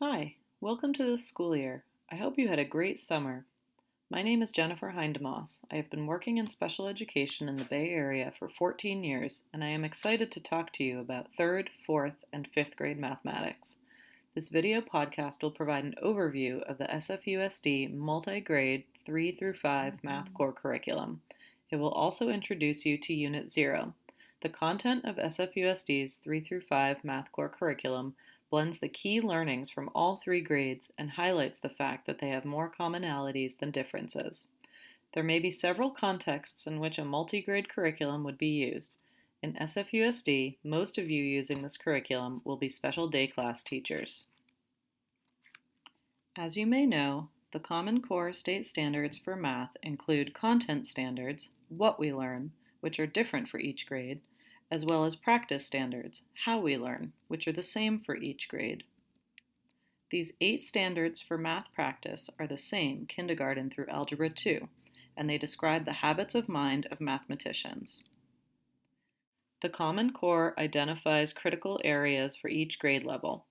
Hi, welcome to this school year. I hope you had a great summer. My name is Jennifer Hindemos. I have been working in special education in the Bay Area for 14 years, and I am excited to talk to you about 3rd, 4th, and 5th grade mathematics. This video podcast will provide an overview of the SFUSD multi-grade 3 through 5 math core curriculum. It will also introduce you to Unit 0. The content of SFUSD's 3 through 5 math core curriculum blends the key learnings from all 3 grades and highlights the fact that they have more commonalities than differences. There may be several contexts in which a multi-grade curriculum would be used. In SFUSD, most of you using this curriculum will be special day class teachers. As you may know, the Common Core state standards for math include content standards, what we learn, which are different for each grade, as well as practice standards, how we learn, which are the same for each grade. These 8 standards for math practice are the same kindergarten through Algebra 2, and they describe the habits of mind of mathematicians. The Common Core identifies critical areas for each grade level.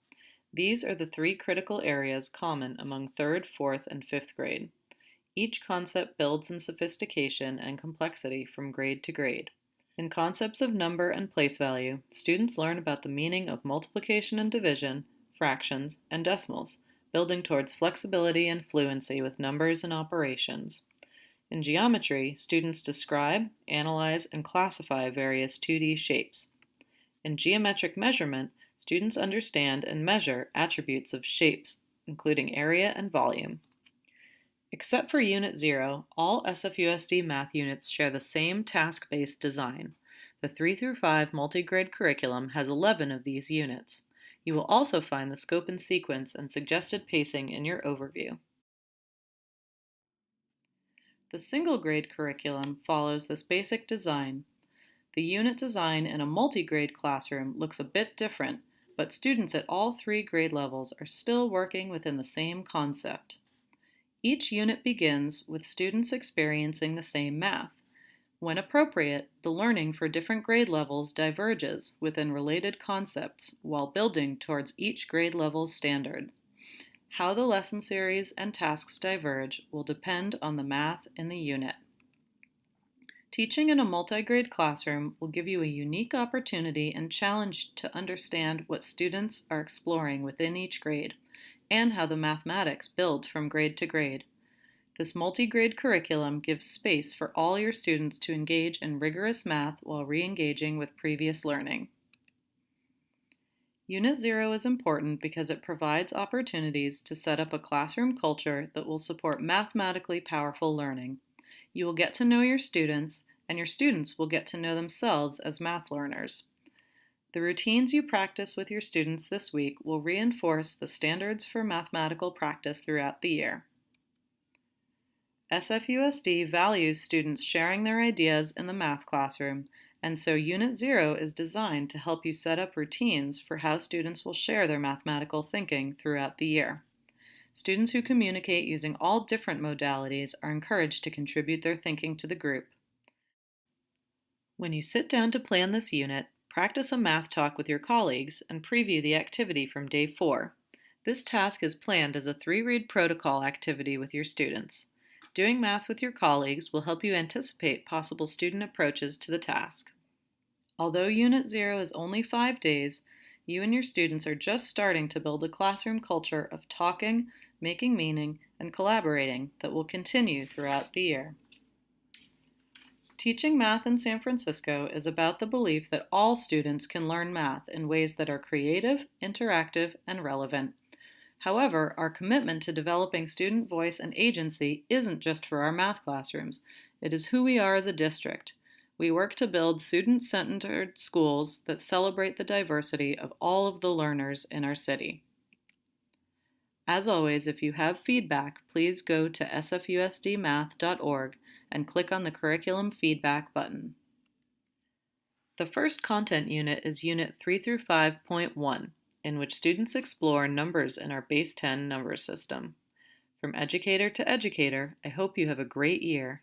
These are the 3 critical areas common among 3rd, 4th, and 5th grade. Each concept builds in sophistication and complexity from grade to grade. In concepts of number and place value, students learn about the meaning of multiplication and division, fractions, and decimals, building towards flexibility and fluency with numbers and operations. In geometry, students describe, analyze, and classify various 2D shapes. In geometric measurement, students understand and measure attributes of shapes, including area and volume. Except for Unit 0, all SFUSD math units share the same task-based design. The 3 through 5 multi-grade curriculum has 11 of these units. You will also find the scope and sequence and suggested pacing in your overview. The single-grade curriculum follows this basic design. The unit design in a multi-grade classroom looks a bit different, but students at all 3 grade levels are still working within the same concept. Each unit begins with students experiencing the same math. When appropriate, the learning for different grade levels diverges within related concepts while building towards each grade level's standard. How the lesson series and tasks diverge will depend on the math in the unit. Teaching in a multi-grade classroom will give you a unique opportunity and challenge to understand what students are exploring within each grade, and how the mathematics builds from grade to grade. This multi-grade curriculum gives space for all your students to engage in rigorous math while re-engaging with previous learning. Unit 0 is important because it provides opportunities to set up a classroom culture that will support mathematically powerful learning. You will get to know your students, and your students will get to know themselves as math learners. The routines you practice with your students this week will reinforce the standards for mathematical practice throughout the year. SFUSD values students sharing their ideas in the math classroom, and so Unit 0 is designed to help you set up routines for how students will share their mathematical thinking throughout the year. Students who communicate using all different modalities are encouraged to contribute their thinking to the group. When you sit down to plan this unit, practice a math talk with your colleagues and preview the activity from day 4. This task is planned as a 3-read protocol activity with your students. Doing math with your colleagues will help you anticipate possible student approaches to the task. Although Unit 0 is only 5 days, you and your students are just starting to build a classroom culture of talking, making meaning, and collaborating that will continue throughout the year. Teaching math in San Francisco is about the belief that all students can learn math in ways that are creative, interactive, and relevant. However, our commitment to developing student voice and agency isn't just for our math classrooms. It is who we are as a district. We work to build student-centered schools that celebrate the diversity of all of the learners in our city. As always, if you have feedback, please go to sfusdmath.org and click on the Curriculum Feedback button. The first content unit is Unit 3 through 5.1, in which students explore numbers in our Base 10 number system. From educator to educator, I hope you have a great year.